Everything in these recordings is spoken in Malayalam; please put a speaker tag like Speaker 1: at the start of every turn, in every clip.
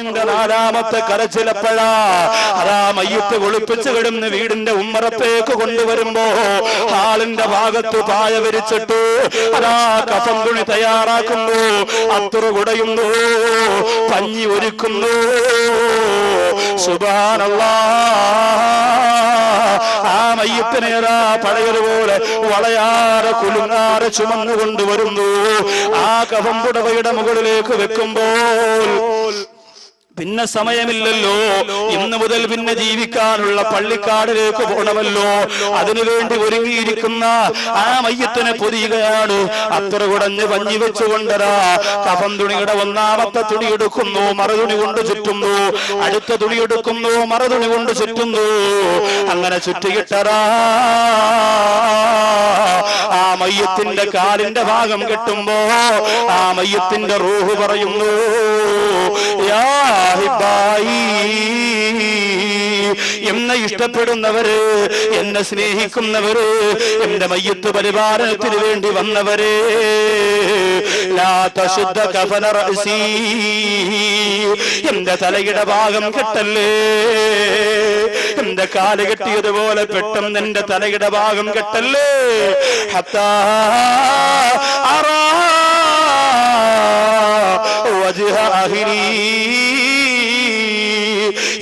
Speaker 1: റൂഹിന്റെ നാലാമത്തെ കരച്ചിലപ്പഴാ. അതാ മയ്യത്ത് കുളിപ്പിച്ച് കിടന്ന് വീടിന്റെ ഉമ്മറത്തേക്ക് കൊണ്ടുവരുമ്പോ ഹാളിന്റെ ഭാഗത്ത് പായ വിരിച്ചിട്ട് അതാ കഫൻ തുണി തയ്യാറാക്കുന്നു, അത്തുറ കുടയുന്നു, പഞ്ഞി ഒരുക്കുന്നു. സുബ്ഹാനല്ലാഹ്. ആ മയ്യത്തിനേതാ പഴയതുപോലെ വളയാറെ കുലുങ്ങാറെ ചുമന്നു കൊണ്ടുവരുന്നു. ആ കഫൻ പുടവയുടെ മുകളിലേക്ക് വെക്കുമ്പോൾ പിന്നെ സമയമില്ലല്ലോ. ഇന്ന് മുതൽ പിന്നെ ജീവിക്കാനുള്ള പള്ളിക്കാടിലേക്ക് പോകണമല്ലോ. അതിനുവേണ്ടി ഒരുങ്ങിയിരിക്കുന്ന ആ മയ്യത്തിനെ പൊതിയുകയാണ്. അത്ര കുടഞ്ഞ് പഞ്ഞി വെച്ചുകൊണ്ടരാ കഫൻ തുണിയുടെ ഒന്നാമത്തെ തുണി എടുക്കുന്നു, മറുതുണി കൊണ്ട് ചുറ്റുന്നു. അടുത്ത തുണി എടുക്കുന്നു, മറുതുണി കൊണ്ട് ചുറ്റുന്നു. അങ്ങനെ ചുറ്റിയിട്ടരാ ആ മയ്യത്തിന്റെ കാലിന്റെ ഭാഗം കെട്ടുമ്പോ ആ മയ്യത്തിന്റെ റൂഹ് പറയുന്നു, യാ എന്നെ ഇഷ്ടപ്പെടുന്നവര്, എന്നെ സ്നേഹിക്കുന്നവര്, എന്റെ മയ്യത്ത് പരിപാലനത്തിന് വേണ്ടി വന്നവരെ, എന്റെ തലയുടെ ഭാഗം കെട്ടല്ലേ. എന്റെ കാല് കെട്ടിയതുപോലെ പെട്ടെന്ന് എന്റെ തലയുടെ ഭാഗം കെട്ടല്ലേ. ഹത്താ അറാ വജ്ഹ അഹ്ലി,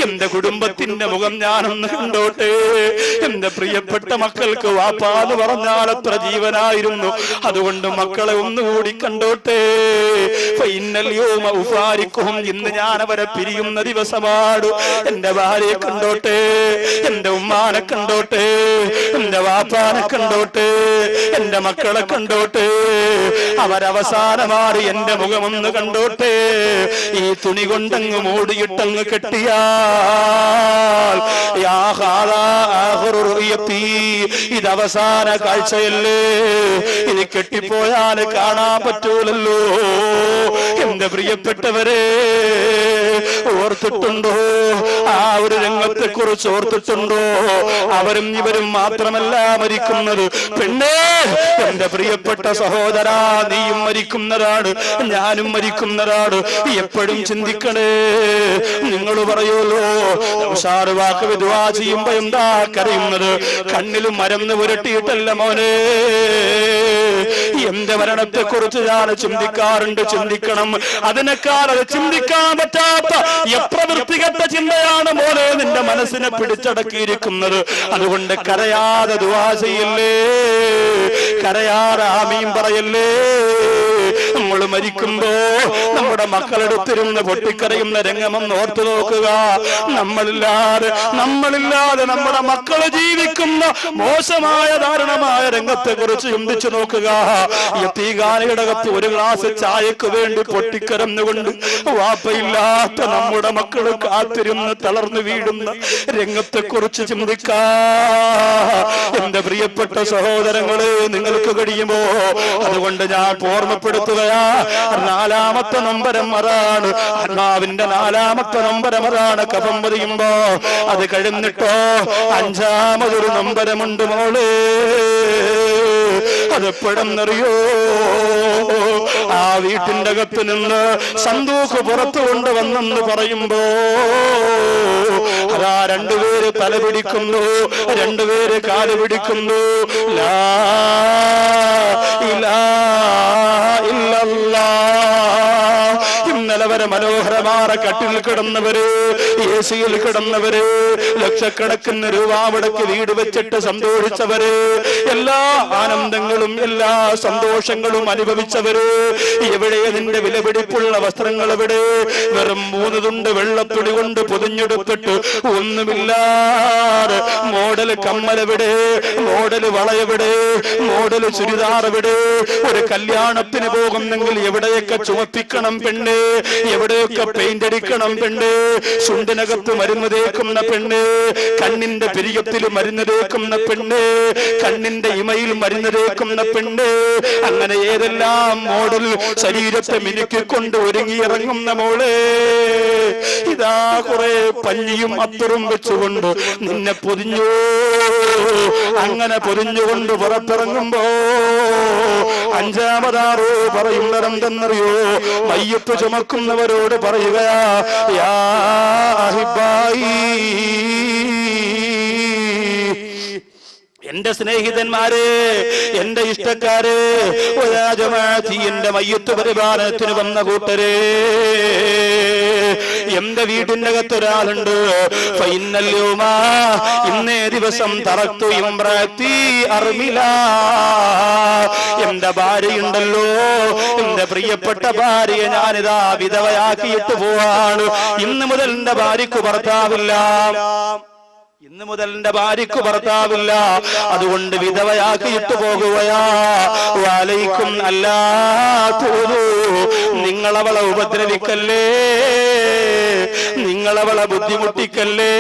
Speaker 1: എന്റെ കുടുംബത്തിന്റെ മുഖം ഞാനൊന്ന് കണ്ടോട്ടെ. എന്റെ പ്രിയപ്പെട്ട മക്കൾക്ക് വാപ്പാന്ന് പറഞ്ഞാൽ അത്ര ജീവനായിരുന്നു. അതുകൊണ്ട് മക്കളെ ഒന്നുകൂടി കണ്ടോട്ടെ. ഇന്ന് ഞാൻ അവരെ പിരിയുന്ന ദിവസമാണ്. എന്റെ ഭാര്യയെ കണ്ടോട്ടെ, എന്റെ ഉമ്മാനെ കണ്ടോട്ടെ, എന്റെ വാപ്പാനെ കണ്ടോട്ടെ, എന്റെ മക്കളെ കണ്ടോട്ടെ. അവരവസാനമായി എന്റെ മുഖമൊന്ന് കണ്ടോട്ടെ. ഈ തുണി കൊണ്ടങ്ങ് മൂടിയിട്ടങ്ങ് കെട്ടിയാ ഇത് അവസാന കാഴ്ചയല്ലേ. ഇത് കെട്ടിപ്പോയാൽ കാണാൻ പറ്റൂലല്ലോ. എന്റെ പ്രിയപ്പെട്ടവരെ, ഓർത്തിട്ടുണ്ടോ? ആ ഒരു രംഗത്തെ കുറിച്ച് ഓർത്തിട്ടുണ്ടോ? അവരും ഇവരും മാത്രമല്ല മരിക്കുന്നത്. പെണ്ണേ, എന്റെ പ്രിയപ്പെട്ട സഹോദരാ, നീയും മരിക്കുന്നതാണ്, ഞാനും മരിക്കുന്നതാണ്. എപ്പോഴും ചിന്തിക്കണേ. നിങ്ങൾ പറയുമല്ലോ വാക്ക് വിദ്വാ ചെയ്യുമ്പോ എന്താ കരയുന്നത്? കണ്ണിലും മരന്ന് പുരട്ടിയിട്ടല്ല മോനെ. എന്റെ മരണത്തെ കുറിച്ച് ഞാൻ ചിന്തിക്കാറുണ്ട്, ചിന്തിക്കണം. അതിനേക്കാൾ അത് ചിന്തിക്കാൻ പറ്റാത്ത എപ്രവൃത്തികെട്ട ചിന്തയാണ് മോനെ നിന്റെ മനസ്സിനെ പിടിച്ചടക്കിയിരിക്കുന്നത്. അതുകൊണ്ട് കരയാതെ ദുആ ചെയ്യല്ലേ, കരയാതെ ആമീൻ പറയല്ലേ. നമ്മൾ മരിക്കുമ്പോ നമ്മുടെ മക്കളെടുത്തിരുന്ന് പൊട്ടിക്കരയുന്ന രംഗമെന്ന് ഓർത്തു നോക്കുക. നമ്മളില്ലാതെ നമ്മുടെ മക്കള് ജീവിക്കുന്ന മോശമായ ദാരുണമായ രംഗത്തെ കുറിച്ച് ചിന്തിച്ചു നോക്കുക. യതീഖാനയിടകത്ത് ഒരു ഗ്ലാസ് ചായക്ക് വേണ്ടി പൊട്ടിക്കരന്നുകൊണ്ട് വാപ്പയില്ലാത്ത നമ്മുടെ മക്കള് കാത്തിരുന്ന് തളർന്നു വീഴുന്ന രംഗത്തെ കുറിച്ച് ചിന്തിക്കാ. എന്റെ പ്രിയപ്പെട്ട സഹോദരങ്ങളെ, നിങ്ങൾക്ക് കഴിയുമോ? അതുകൊണ്ട് ഞാൻ ഓർമ്മപ്പെടുത്തുകയാ. നാലാമത്തെ നമ്പരം അതാണ്, ആത്മാവിന്റെ നാലാമത്തെ നമ്പരം അതാണ്. കഫം പതിയുമ്പോ അത് കഴിഞ്ഞിട്ടോ അഞ്ചാമതൊരു നമ്പരമുണ്ട് മോളെ. അതെപ്പോഴെന്നറിയോ? ആ വീട്ടിന്റെ അകത്ത് നിന്ന് സന്തൂക്ക് പുറത്തു കൊണ്ടുവന്നെന്ന് പറയുമ്പോ അതാ രണ്ടുപേര് തല പിടിക്കുന്നു, രണ്ടുപേര് കാല് പിടിക്കുന്നു. ലാ ഇലാഹ ഇല്ലല്ലാഹ്. ഇന്നലെ വരെ മനോഹരമായ കട്ടിൽ കിടന്നവര്, എസിയിൽ കിടന്നവര്, ലക്ഷക്കണക്കിന് രൂപ മുടക്കി വീട് വെച്ചിട്ട് സന്തോഷിച്ചവര്, എല്ലാ ആനന്ദങ്ങളും എല്ലാ സന്തോഷങ്ങളും അനുഭവിച്ചവര്, എവിടെ നിന്റെ വിലപിടിപ്പുള്ള വസ്ത്രങ്ങൾ എവിടെ? വെറും 3 തുണ്ട് വെള്ളത്തുണി കൊണ്ട് പൊതിഞ്ഞെടുത്തിട്ട് ഒന്നുമില്ലാതെ മോഡൽ കമ്മലെവിടെ? മോഡൽ വളയെവിടെ? മോഡൽ ചുരിദാർ എവിടെ? ഒരു കല്യാണത്തിന് പോകുന്നെങ്കിൽ എവിടെയൊക്കെ ചുമപ്പിക്കണം പെണ്ണ്, എവിടെയൊക്കെ പെയിന്റ് അടിക്കണം പെണ്ണ്, ചുണ്ടിനകത്ത് മരുന്ന് തേക്കുന്ന പെണ്ണ്, കണ്ണിന്റെ പിരികത്തിൽ മരുന്ന് തേക്കുന്ന പെണ്ണ്, കണ്ണിന്റെ ഇമയിൽ മരുന്ന് തേക്കുന്ന പെണ്ണ്, അങ്ങനെ ഏതെല്ലാം മോഡൽ ശരീരത്തെ മിനുക്കിക്കൊണ്ട് ഒരുങ്ങിയിറങ്ങുന്ന മോളെ. ഇതാ കുറെ പഞ്ഞിയും അത്തറും വെച്ചുകൊണ്ട് നിന്നെ പൊതിഞ്ഞു. അങ്ങനെ പൊതിഞ്ഞുകൊണ്ട് പുറത്തിറങ്ങുമ്പോ അഞ്ചാമതാറോ പറയുന്നതെന്തെന്നറിയോ? മയ്യത്ത് ചുമക്കുന്നവരോട് പറയുകയാ, യാ അഹിബ്ബായി, എന്റെ സ്നേഹിതന്മാരെ, എന്റെ ഇഷ്ടക്കാരെ, എന്റെ മയ്യത്ത് പരിപാലനത്തിന് വന്ന കൂട്ടരെ, എന്റെ വീടിന്റെ അകത്തൊരാളുണ്ട്. ഇന്നേ ദിവസം തറക്തു ഇമ്രത്തി അർമില, എന്റെ ഭാര്യയുണ്ടല്ലോ, എന്റെ പ്രിയപ്പെട്ട ഭാര്യയെ ഞാനിതാ വിധവയാക്കിയിട്ട് പോവാണ്. ഇന്ന് മുതൽ എന്റെ ഭാര്യക്ക് ഭർത്താവില്ല. ഇന്ന് മുതൽ എന്റെ ഭാര്യക്ക് ഭർത്താവില്ല. അതുകൊണ്ട് വിധവയാക്കിയിട്ട് പോകുകയാ. വലൈക്കും അല്ലാത്തൂരു, നിങ്ങളവളെ ഉപദ്രവിക്കല്ലേ, നിങ്ങളവളെ ബുദ്ധിമുട്ടിക്കല്ലേ.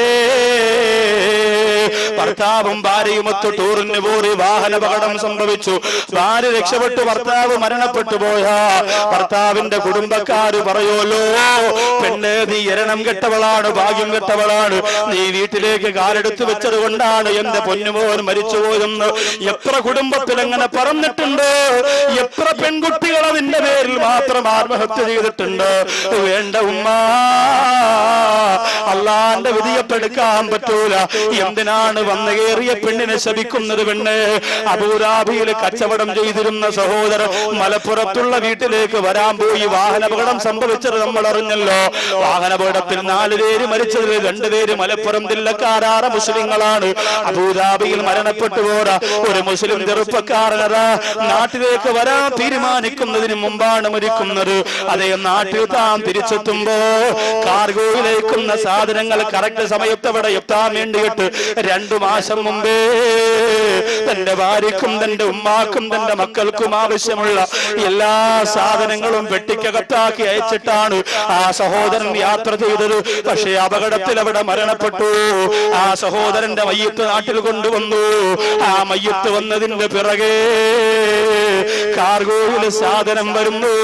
Speaker 1: ഭർത്താവും ഭാര്യയുമൊത്ത് ടൂറിന് പോയി വാഹനാപകടം സംഭവിച്ചു. ഭാര്യ രക്ഷപ്പെട്ടു, ഭർത്താവ് മരണപ്പെട്ടു പോയാ ഭർത്താവിന്റെ കുടുംബക്കാര് പറയുമല്ലോ, പെണ്ണ് നീ എരണം കെട്ടവളാണ്, ഭാഗ്യം കെട്ടവളാണ്, നീ വീട്ടിലേക്ക് കാലെടുത്ത് വെച്ചത് കൊണ്ടാണ് എന്റെ പൊന്നുമോൻ മരിച്ചുപോയെന്ന്. എത്ര കുടുംബത്തിൽ എങ്ങനെ പറഞ്ഞിട്ടുണ്ട്, എത്ര പെൺകുട്ടികൾ അതിന്റെ പേരിൽ മാത്രം ആത്മഹത്യ ചെയ്തിട്ടുണ്ട്. വേണ്ട ഉമ്മ, അള്ളാന്റെ വിധിയപ്പെടുക്കാൻ പറ്റൂല. എന്തിനാണ് വന്നു കയറിയ പെണ്ണിനെ ശപിക്കുന്നത്? പെണ്ണ് അബൂദാബിയിൽ കച്ചവടം ചെയ്തിരുന്ന സഹോദരൻ മലപ്പുറത്തുള്ള വീട്ടിലേക്ക് വരാൻ പോയി വാഹനാപകടം സംഭവിച്ചത് നമ്മൾ അറിഞ്ഞല്ലോ. വാഹനാപകടത്തിൽ 4 പേര് മരിച്ചതിൽ 2 പേര് മലപ്പുറം ജില്ലക്കാരായ മുസ്ലിങ്ങളാണ്. അബൂദാബിയിൽ മരണപ്പെട്ടു പോരാ ഒരു മുസ്ലിം ചെറുപ്പക്കാരനതാ നാട്ടിലേക്ക് വരാൻ തീരുമാനിക്കുന്നതിന് മുമ്പാണ് മരിക്കുന്നത്. അതേ നാട്ടിൽ താൻ തിരിച്ചെത്തുമ്പോ കാർഗോയിലേക്കുന്ന സാധനങ്ങൾ കറക്റ്റ് സമയത്ത് അവിടെ എത്താൻ വേണ്ടിയിട്ട് 2 മാസം മുമ്പേ തന്റെ ഭാര്യക്കും തന്റെ ഉമ്മാക്കും തന്റെ മക്കൾക്കും ആവശ്യമുള്ള എല്ലാ സാധനങ്ങളും പെട്ടിക്കകത്താക്കി അയച്ചിട്ടാണ് ആ സഹോദരൻ യാത്ര ചെയ്തത്. പക്ഷേ അപകടത്തിൽ അവിടെ മരണപ്പെട്ടു. ആ സഹോദരന്റെ മയ്യത്ത് നാട്ടിൽ കൊണ്ടുവന്നു. ആ മയ്യത്ത് വന്നതിന്റെ പിറകെ കാർഗോയിൽ സാധനം വരുന്നു.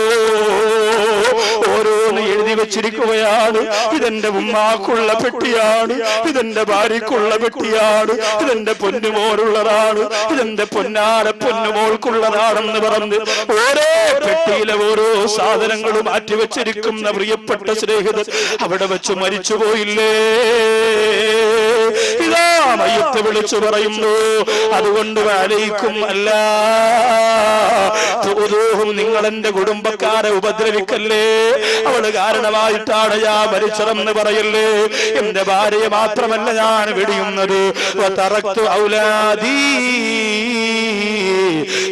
Speaker 1: ഓരോന്ന് എഴുതി വെച്ചിരിക്കുകയാണ്. ഇതെന്റെ ഉമ്മാക്കുള്ള പെട്ടിയാണ്, ഇതെന്റെ ഭാര്യക്കുള്ള പെട്ടിയാണ്, ഇതെന്റെ പൊന്നുമോളുള്ളതാണ്, ഇതെന്റെ പൊന്നാര പൊന്നുമോൾക്കുള്ളതാണെന്ന് പറഞ്ഞ് ഓരോ പെട്ടിയിലെ ഓരോ സാധനങ്ങളും മാറ്റിവെച്ചിരിക്കുന്ന പ്രിയപ്പെട്ട സ്നേഹിതൻ അവിടെ വെച്ച് മരിച്ചുപോയില്ലേ? ഇതാ മയ്യത്ത് വിളിച്ചു പറയുന്നു. അതുകൊണ്ട് വലൈക്കും അല്ല തൂദൂഹും, നിങ്ങൾ എന്റെ കുടുംബക്കാരെ ഉപദ്രവിക്കല്ലേ. അവള് കാരണമായിട്ടാണ് ഞാൻ മരിച്ചതെന്ന് പറയല്ലേ. എന്റെ ഭാര്യയെ മാത്രമല്ല ഞാൻ വെടിയുന്നത്. വതറക്തു ഔലാദി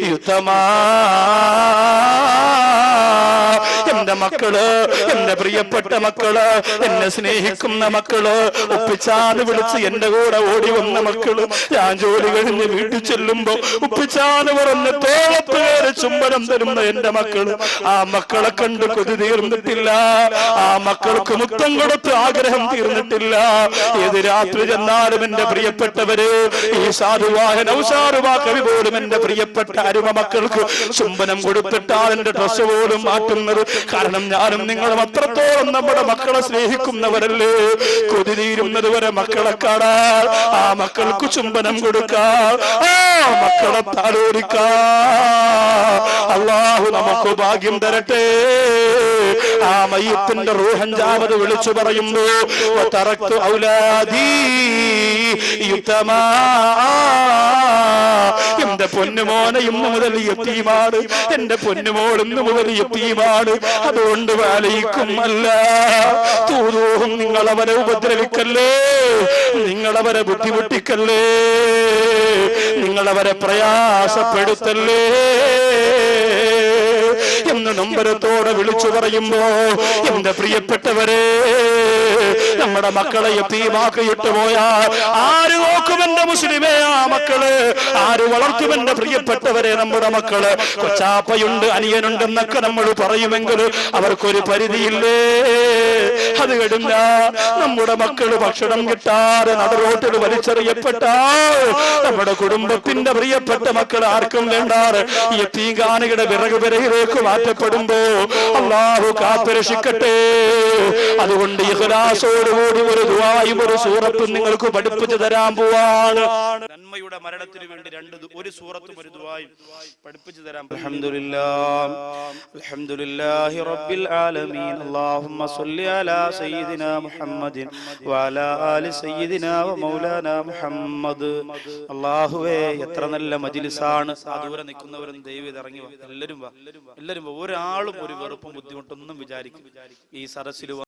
Speaker 1: യുതമാ, എന്റെ മക്കള്, എന്റെ പ്രിയപ്പെട്ട മക്കള്, എന്നെ സ്നേഹിക്കുന്ന മക്കള്, ഉപ്പിച്ചാന്ന് വിളിച്ച് എന്റെ കൂടെ ഓടി വന്ന മക്കള്, ഞാൻ ജോലി കഴിഞ്ഞ് വീട്ടിൽ ചെല്ലുമ്പോ ഉപ്പിച്ചാന്ന് പറഞ്ഞ് തോളത്ത് കയറി ചുംബനം തരുന്ന എന്റെ മക്കള്, ആ മക്കളെ കണ്ട് കൊതി തീർന്നിട്ടില്ല. ആ മക്കൾക്ക് മുത്തം കൊടുത്ത് ആഗ്രഹം തീർന്നിട്ടില്ല. ഏത് രാത്രി ചെന്നാലും എന്റെ പ്രിയപ്പെട്ടവര്, ഈ സാധുവായ നൗഷാറുവാ കവി പോലും എന്റെ പ്രിയപ്പെട്ട അരുമ മക്കൾക്ക് ചുംബനം കൊടുത്തിട്ടാണ് എന്റെ ഡ്രസ് പോലും മാറ്റുന്നത്. കാരണം ഞാനും നിങ്ങളും അത്രത്തോളം നമ്മുടെ മക്കളെ സ്നേഹിക്കുന്നവരല്ലേ. കൊതി തീരുന്നത് വരെ മക്കളെ കാണാൻ, ആ മക്കൾക്ക് ചുംബനം കൊടുക്കാൻ, ആ മക്കളെ താലോലിക്കാൻ അല്ലാഹു നമുക്ക് ഭാഗ്യം തരട്ടെ. ആ മയ്യത്തിന്റെ റൂഹഞ്ചാമത് വിളിച്ചു പറയുന്നു. വതറക്തു ഔലാദി യുതമാ, എന്റെ പൊന്നുമോനെ ഇന്ന് മുതൽ യതീമാണ്, എന്റെ പൊന്നുമോൾ ഇന്ന് മുതൽ യതീമാണ്. അതുകൊണ്ട് വലൈക്കും അല്ല തൂദൂഹും, നിങ്ങളവരെ ഉപദ്രവിക്കല്ലേ, നിങ്ങളവരെ ബുദ്ധിമുട്ടിക്കല്ലേ, നിങ്ങളവരെ പ്രയാസപ്പെടുത്തല്ലേ എന്ന് നമ്പരത്തോടെ വിളിച്ചു പറയുമ്പോ, എന്റെ പ്രിയപ്പെട്ടവരെ, നമ്മുടെ മക്കളെ യതീമാക്കിയിട്ട് പോയാൽ ആര് നോക്കും എന്റെ മുസ്ലിമേ? ആ മക്കള് ആര് വളർത്തും എന്റെ പ്രിയപ്പെട്ടവരെ? നമ്മുടെ മക്കള്. കൊച്ചാപ്പയുണ്ട്, അനിയനുണ്ടെന്നൊക്കെ നമ്മൾ പറയുമെങ്കിൽ അവർക്കൊരു പരിധിയില്ലേ? അത് കഴിഞ്ഞ നമ്മുടെ മക്കള് ഭക്ഷണം കിട്ടാതെ നടുറോട്ടിൽ വലിച്ചെറിയപ്പെട്ടാൽ നമ്മുടെ കുടുംബത്തിന്റെ പ്രിയപ്പെട്ട മക്കൾ ആർക്കും വേണ്ടാറ് യതീംഖാനയുടെ വിറക് വിറകിലേക്ക് മാറ്റപ്പെടുമ്പോ അല്ലാഹു കാത്തുരക്ഷിക്കട്ടെ. അതുകൊണ്ട് ഇഖ്ലാസ് ഇഖ്ലാസോടുകൂടി ഒരു ദുആയും ഒരു സൂറത്തും നിങ്ങൾക്ക് പഠിപ്പിച്ചു തരാൻ പോവാണ്. നന്മയുടെ മരണത്തിന് വേണ്ടി ഒരു സൂറത്തും ഒരു ദുആയും പഠിപ്പിച്ചു തരാൻ. അൽഹംദുലില്ലാഹി റബ്ബിൽ ആലമീൻ. അല്ലാഹുമ്മ സ്വല്ലി അലാ സയ്യിദിനാ മുഹമ്മദിൻ വഅലാ ആലി സയ്യിദിനാ വമൗലാനാ മുഹമ്മദ്. അല്ലാഹുവേ, എത്ര നല്ല മജ്ലിസാണ്. ദൂരെ നിൽക്കുന്നവരും ദയവേത് ഇറങ്ങി വാ. എല്ലാവരും വാ. ഒരാളും ഒരു വെറുപ്പും ബുദ്ധിമുട്ടൊന്നും വിചാരിക്കും ഈ സദസ്സിൽ